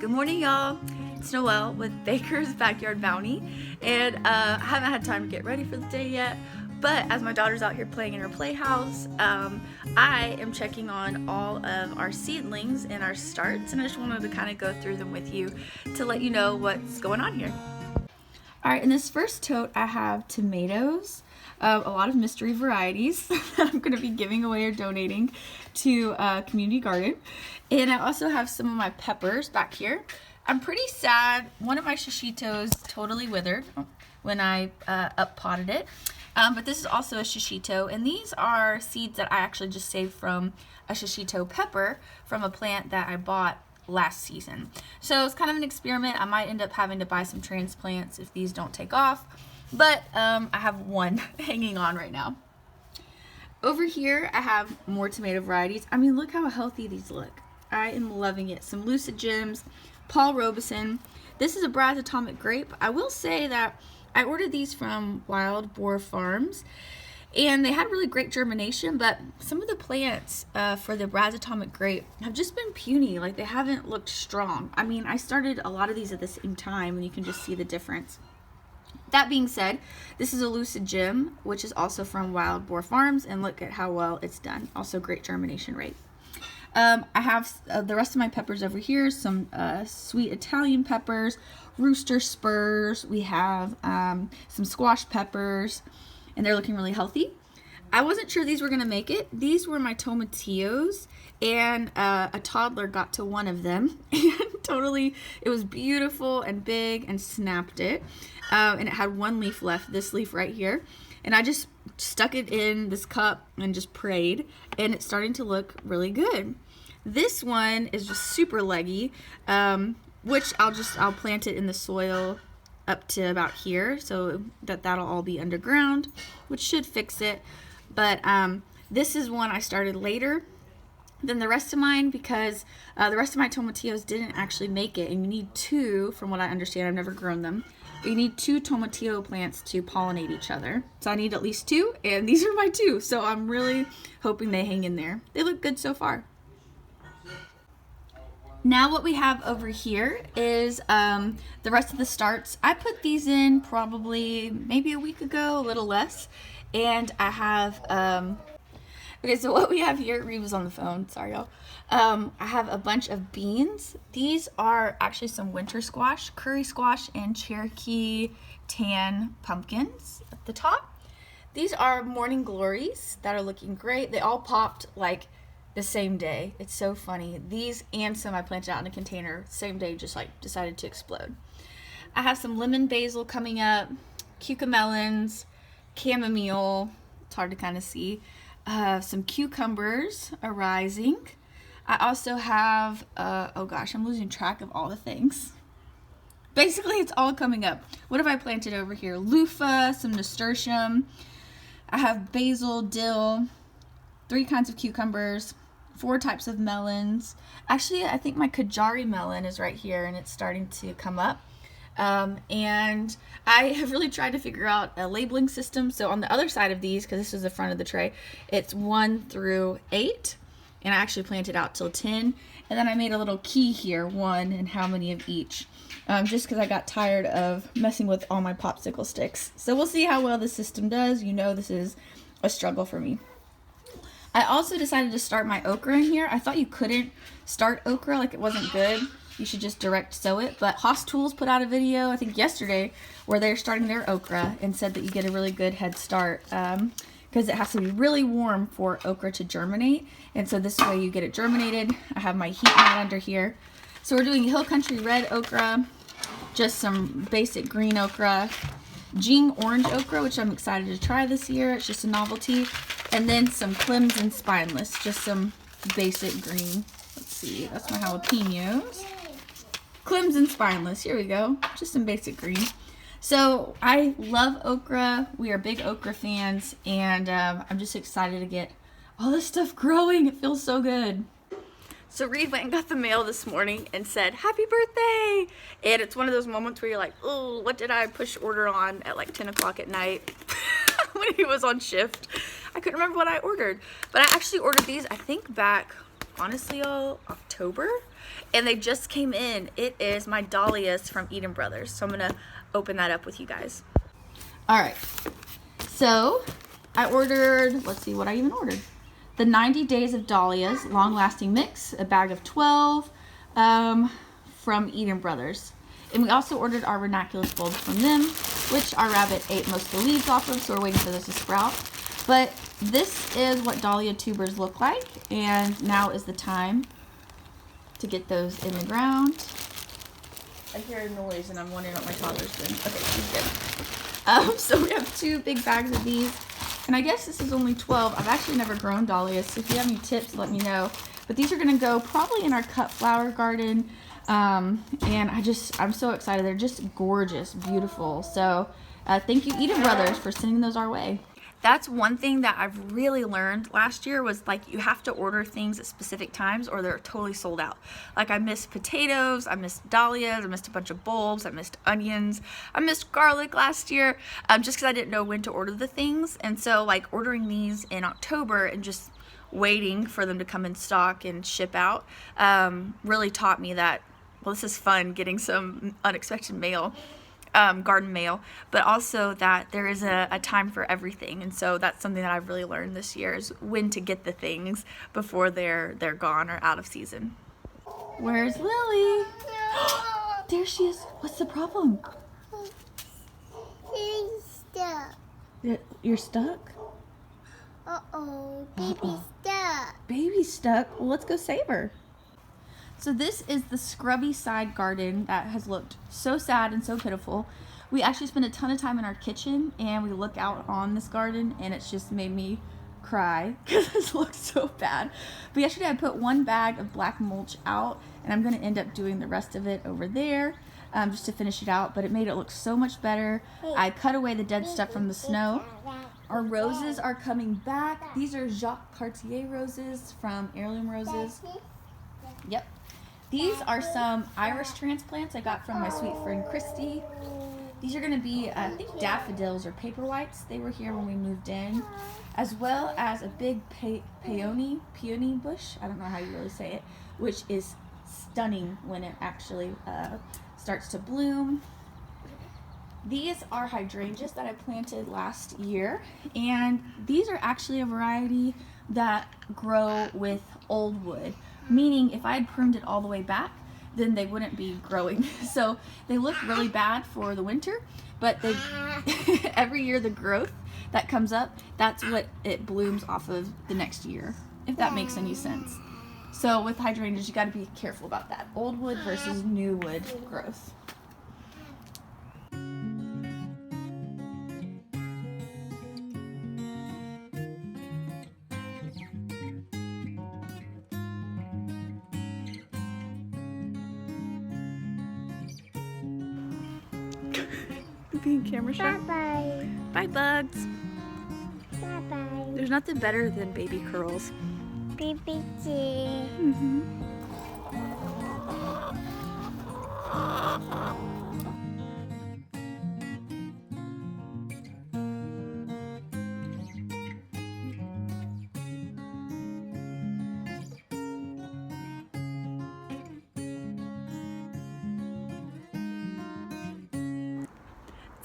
Good morning, y'all. It's Noelle with Baker's Backyard Bounty, and I haven't had time to get ready for the day yet, but as my daughter's out here playing in her playhouse, I am checking on all of our seedlings and our starts, and I just wanted to kind of go through them with you to let you know what's going on here. Alright, in this first tote I have tomatoes, a lot of mystery varieties that I'm going to be giving away or donating to Community Garden. And I also have some of my peppers back here. I'm pretty sad. One of my shishitos totally withered when I up-potted it. But this is also a shishito, and these are seeds that I actually just saved from a shishito pepper from a plant that I bought last season. So it's kind of an experiment. I might end up having to buy some transplants if these don't take off, but I have one hanging on right now. Over here I have more tomato varieties. I mean, look how healthy these look. I am loving it. Some Lucid Gems, Paul Robeson. This is a Brad's Atomic Grape. I will say that I ordered these from Wild Boar Farms, and they had really great germination, but some of the plants for the Brad's Atomic Grape have just been puny. Like, they haven't looked strong. I mean, I started a lot of these at the same time, and you can just see the difference. That being said, this is a Lucid Gem, which is also from Wild Boar Farms, and look at how well it's done. Also great germination rate. I have the rest of my peppers over here, some sweet Italian peppers, rooster spurs. We have some squash peppers, and they're looking really healthy. I wasn't sure these were going to make it. These were my tomatillos, and a toddler got to one of them, and totally, it was beautiful and big and snapped it. And it had one leaf left, this leaf right here. And I just stuck it in this cup and just prayed, and it's starting to look really good. This one is just super leggy, which I'll plant it in the soil up to about here, so that'll all be underground, which should fix it. But this is one I started later than the rest of mine because the rest of my tomatillos didn't actually make it, and you need two, from what I understand. I've never grown them. You need two tomatillo plants to pollinate each other. So I need at least two, and these are my two. So I'm really hoping they hang in there. They look good so far. Now what we have over here is the rest of the starts. I put these in probably maybe a week ago, a little less. And I have, okay, so what we have here, Reeve was on the phone, sorry y'all. I have a bunch of beans. These are actually some winter squash, curry squash, and Cherokee tan pumpkins at the top. These are morning glories that are looking great. They all popped like the same day. It's so funny. These and some I planted out in a container, same day, just like decided to explode. I have some lemon basil coming up, cucamelons, chamomile, it's hard to kind of see, some cucumbers arising. I also have, oh gosh, I'm losing track of all the things. Basically, it's all coming up. What have I planted over here? Loofah, some nasturtium. I have basil, dill, 3 kinds of cucumbers, 4 types of melons. Actually, I think my Kajari melon is right here, and it's starting to come up. And I have really tried to figure out a labeling system. So on the other side of these, because this is the front of the tray, it's 1 through 8. And I actually planted out till 10. And then I made a little key here, 1 and how many of each. Just because I got tired of messing with all my popsicle sticks. So we'll see how well this system does. You know, this is a struggle for me. I also decided to start my okra in here. I thought you couldn't start okra, like it wasn't good. You should just direct sow it. But Haas Tools put out a video, I think yesterday, where they're starting their okra and said that you get a really good head start. Because it has to be really warm for okra to germinate, and so this way you get it germinated. I have my heat mat under here. So we're doing Hill Country red okra, just some basic green okra, Jing orange okra, which I'm excited to try this year. It's just a novelty, and then some Clemson spineless, just some basic green. Let's see, that's my jalapenos. Clemson spineless, here we go, just some basic green. So I love okra. We are big okra fans, and I'm just excited to get all this stuff growing. It feels so good. So Reed went and got the mail this morning and said, "Happy birthday!" And it's one of those moments where you're like, "Oh, what did I push order on at like 10 o'clock at night?" When he was on shift. I couldn't remember what I ordered. But I actually ordered these, I think back, honestly, y'all, October. October, and they just came in. It is my dahlias from Eden Brothers. So I'm gonna open that up with you guys. All right, so I ordered, let's see what I even ordered. The 90 Days of Dahlias Long Lasting Mix, a bag of 12 from Eden Brothers. And we also ordered our ranunculus bulbs from them, which our rabbit ate most of the leaves off of, so we're waiting for those to sprout. But this is what dahlia tubers look like, and now is the time to get those in the ground. I hear a noise and I'm wondering what my toddler's doing. Okay, she's good. So we have 2 big bags of these, and I guess this is only 12. I've actually never grown dahlias, so if you have any tips, let me know. But these are gonna go probably in our cut flower garden. And I'm so excited. They're just gorgeous, beautiful. So thank you, Eden Brothers, for sending those our way. That's one thing that I've really learned last year was, like, you have to order things at specific times or they're totally sold out. Like, I missed potatoes, I missed dahlias, I missed a bunch of bulbs, I missed onions, I missed garlic last year, just because I didn't know when to order the things. And so, like, ordering these in October and just waiting for them to come in stock and ship out really taught me that, well, this is fun, getting some unexpected mail, garden mail, but also that there is a time for everything. And so that's something that I've really learned this year, is when to get the things before they're gone or out of season. Where's Lily? There she is. What's the problem? She's stuck. You're stuck? Uh-oh, baby's stuck. Baby's stuck? Well, let's go save her. So this is the scrubby side garden that has looked so sad and so pitiful. We actually spend a ton of time in our kitchen and we look out on this garden, and it's just made me cry because this looks so bad. But yesterday I put 1 bag of black mulch out, and I'm going to end up doing the rest of it over there just to finish it out. But it made it look so much better. I cut away the dead stuff from the snow. Our roses are coming back. These are Jacques Cartier roses from Heirloom Roses. Yep. These are some iris transplants I got from my sweet friend Christy. These are going to be, I think, daffodils or paper whites. They were here when we moved in, as well as a big peony bush. I don't know how you really say it, which is stunning when it actually starts to bloom. These are hydrangeas that I planted last year, and these are actually a variety that grow with old wood. Meaning if I had pruned it all the way back, then they wouldn't be growing. So they look really bad for the winter, but they every year the growth that comes up, that's what it blooms off of the next year, if that makes any sense. So with hydrangeas, you got to be careful about that. Old wood versus new wood growth. Being camera shy. Bye-bye. Bye, bugs. Bye-bye. There's nothing better than baby curls. Baby G.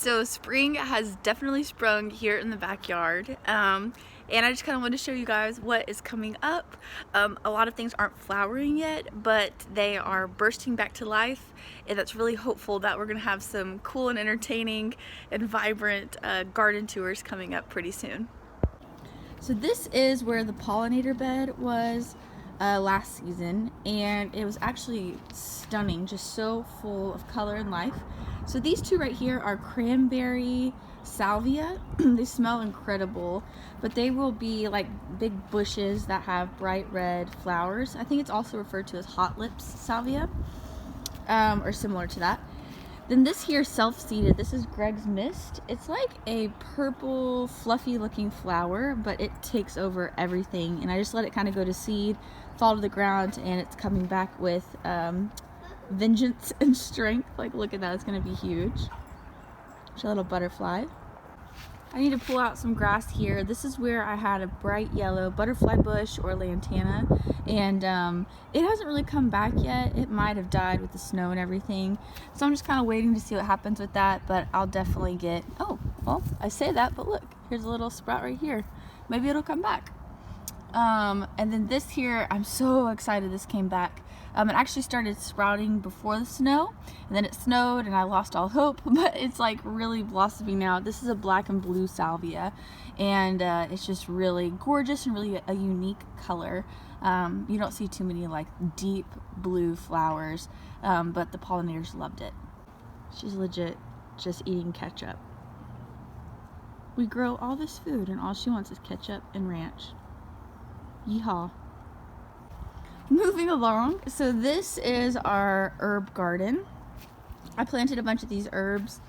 So spring has definitely sprung here in the backyard, and I just kind of wanted to show you guys what is coming up. A lot of things aren't flowering yet, but they are bursting back to life, and that's really hopeful that we're gonna have some cool and entertaining and vibrant garden tours coming up pretty soon. So this is where the pollinator bed was last season, and it was actually stunning, just so full of color and life. So these 2 right here are cranberry salvia. They smell incredible, but they will be like big bushes that have bright red flowers. I think it's also referred to as hot lips salvia, or similar to that. Then this here, self-seeded, this is Greg's Mist. It's like a purple, fluffy looking flower, but it takes over everything. And I just let it kind of go to seed, fall to the ground, and it's coming back with vengeance and strength. Like, look at that, it's gonna be huge. There's a little butterfly. I need to pull out some grass here. This is where I had a bright yellow butterfly bush or lantana, and it hasn't really come back yet. It might have died with the snow and everything, so I'm just kind of waiting to see what happens with that. But I'll definitely get, oh well, I say that, but look, here's a little sprout right here. Maybe it'll come back. And then this here, I'm so excited this came back. It actually started sprouting before the snow, and then it snowed and I lost all hope, but it's like really blossoming now. This is a black and blue salvia, and it's just really gorgeous and really a unique color. You don't see too many like deep blue flowers, but the pollinators loved it. She's legit just eating ketchup. We grow all this food and all she wants is ketchup and ranch. Yeehaw. Moving along, so this is our herb garden. I planted a bunch of these herbs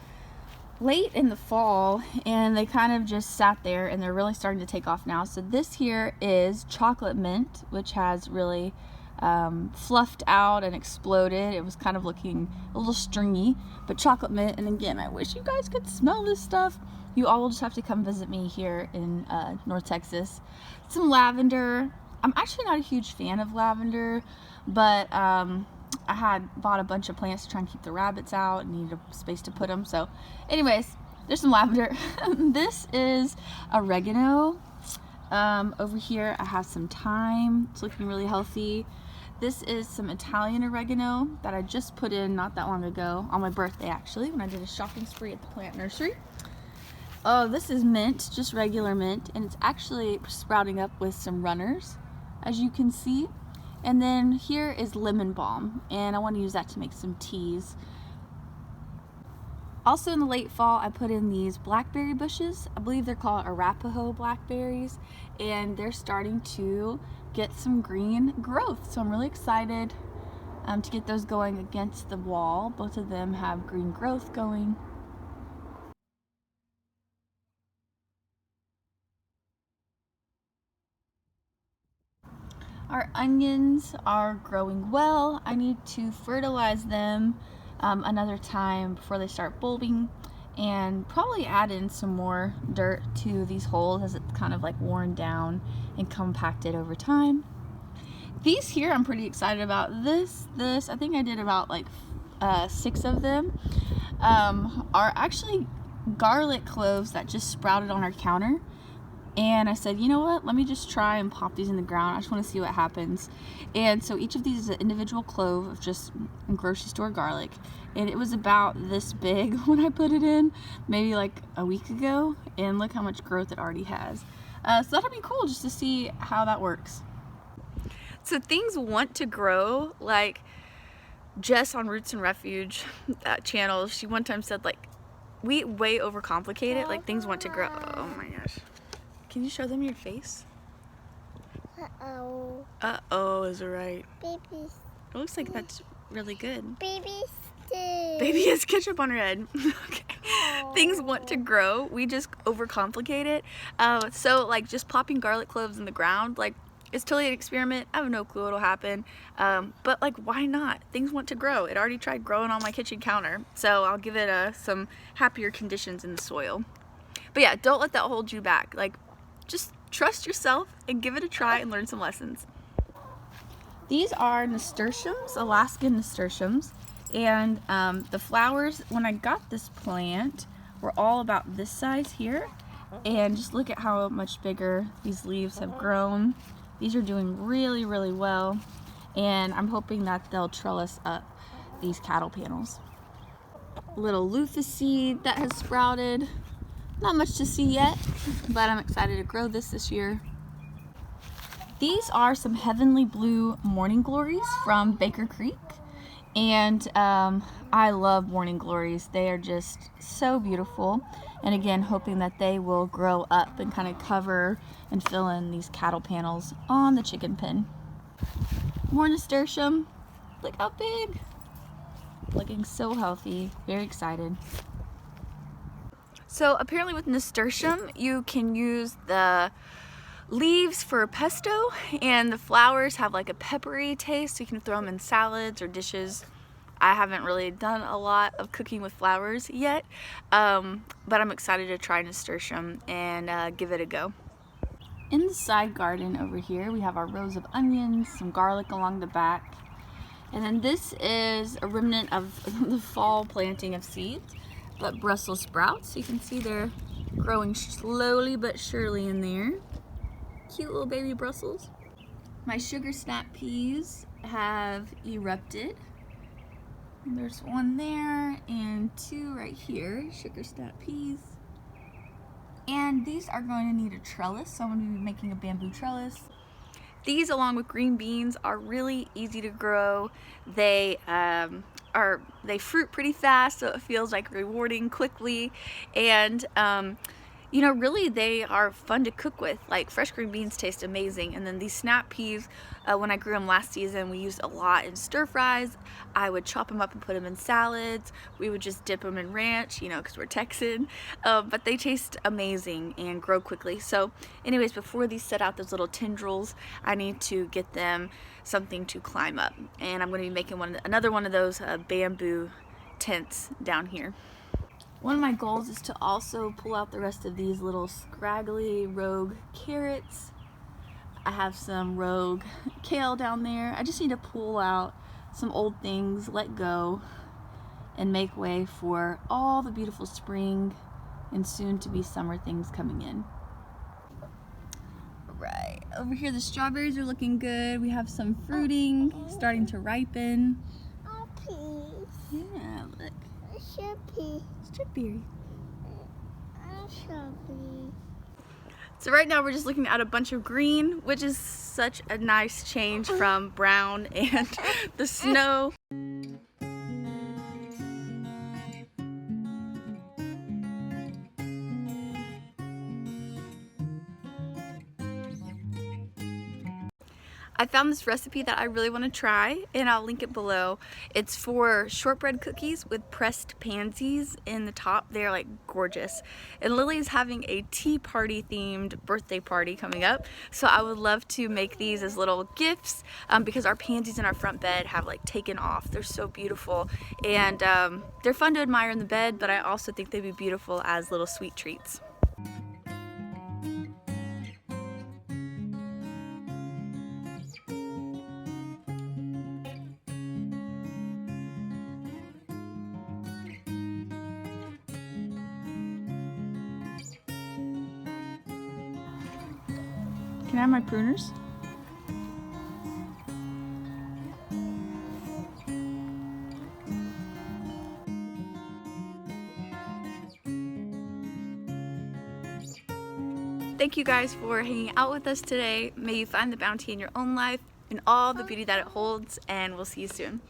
late in the fall, and they kind of just sat there, and they're really starting to take off now. So this here is chocolate mint, which has really fluffed out and exploded. It was kind of looking a little stringy, but chocolate mint. And again, I wish you guys could smell this stuff. You all will just have to come visit me here in North Texas. Some lavender. I'm actually not a huge fan of lavender, but I had bought a bunch of plants to try and keep the rabbits out and needed a space to put them. So anyways, there's some lavender. This is oregano. Over here I have some thyme. It's looking really healthy. This is some Italian oregano that I just put in not that long ago, on my birthday actually, when I did a shopping spree at the plant nursery. Oh, this is mint, just regular mint, and it's actually sprouting up with some runners, as you can see. And then here is lemon balm, and I want to use that to make some teas. Also in the late fall, I put in these blackberry bushes. I believe they're called Arapaho blackberries, and they're starting to get some green growth. So I'm really excited to get those going against the wall. Both of them have green growth going. Our onions are growing well. I need to fertilize them another time before they start bulbing, and probably add in some more dirt to these holes as it's kind of like worn down and compacted over time. These here I'm pretty excited about. This I think I did about like 6 of them, are actually garlic cloves that just sprouted on our counter. And I said, you know what, let me just try and pop these in the ground. I just want to see what happens. And so each of these is an individual clove of just grocery store garlic. And it was about this big when I put it in, maybe like a week ago. And look how much growth it already has. So that'll be cool just to see how that works. So things want to grow, like Jess on Roots and Refuge channel, she one time said like, we way overcomplicate it, like things want to grow. Oh my gosh. Can you show them your face? Uh-oh. Uh-oh is right. Baby. It looks like that's really good. Baby stick. Baby has ketchup on her head. Okay. Aww. Things want to grow. We just overcomplicate it. So like just popping garlic cloves in the ground, like it's totally an experiment. I have no clue what'll happen. But like, why not? Things want to grow. It already tried growing on my kitchen counter. So I'll give it some happier conditions in the soil. But yeah, don't let that hold you back. Like, just trust yourself and give it a try and learn some lessons. These are nasturtiums, Alaskan nasturtiums, and the flowers, when I got this plant, were all about this size here, and just look at how much bigger these leaves have grown. These are doing really, really well, and I'm hoping that they'll trellis up these cattle panels. Little loofah seed that has sprouted. Not much to see yet, but I'm excited to grow this year. These are some heavenly blue morning glories from Baker Creek, and I love morning glories. They are just so beautiful, and again, hoping that they will grow up and kind of cover and fill in these cattle panels on the chicken pen. More nasturtium. Look how big. Looking so healthy. Very excited. So apparently with nasturtium, you can use the leaves for pesto, and the flowers have like a peppery taste, so you can throw them in salads or dishes. I haven't really done a lot of cooking with flowers yet, but I'm excited to try nasturtium and give it a go. In the side garden over here, we have our rows of onions, some garlic along the back, and then this is a remnant of the fall planting of seeds, but Brussels sprouts. You can see they're growing slowly but surely in there. Cute little baby Brussels. My sugar snap peas have erupted. There's one there and two right here, sugar snap peas. And these are going to need a trellis, so I'm going to be making a bamboo trellis. These, along with green beans, are really easy to grow. They fruit pretty fast, so it feels like rewarding quickly. And you know, really they are fun to cook with. Like, fresh green beans taste amazing, and then these snap peas, when I grew them last season, we used a lot in stir fries. I would chop them up and put them in salads. We would just dip them in ranch, you know, because we're Texan, but they taste amazing and grow quickly. So anyways, before these set out those little tendrils, I need to get them something to climb up, and I'm going to be making another one of those bamboo tents down here. One of my goals is to also pull out the rest of these little scraggly rogue carrots. I have some rogue kale down there. I just need to pull out some old things, let go, and make way for all the beautiful spring and soon to be summer things coming in. Right, over here the strawberries are looking good. We have some fruiting starting to ripen. Oh, please. Yeah, look. Strawberry. Strawberry. Strawberry. So right now we're just looking at a bunch of green, which is such a nice change from brown and the snow. I found this recipe that I really want to try, and I'll link it below. It's for shortbread cookies with pressed pansies in the top. They're like gorgeous. And Lily is having a tea party themed birthday party coming up, so I would love to make these as little gifts because our pansies in our front bed have like taken off. They're so beautiful, and they're fun to admire in the bed, but I also think they'd be beautiful as little sweet treats. Can I have my pruners? Thank you guys for hanging out with us today. May you find the bounty in your own life and all the beauty that it holds, and we'll see you soon.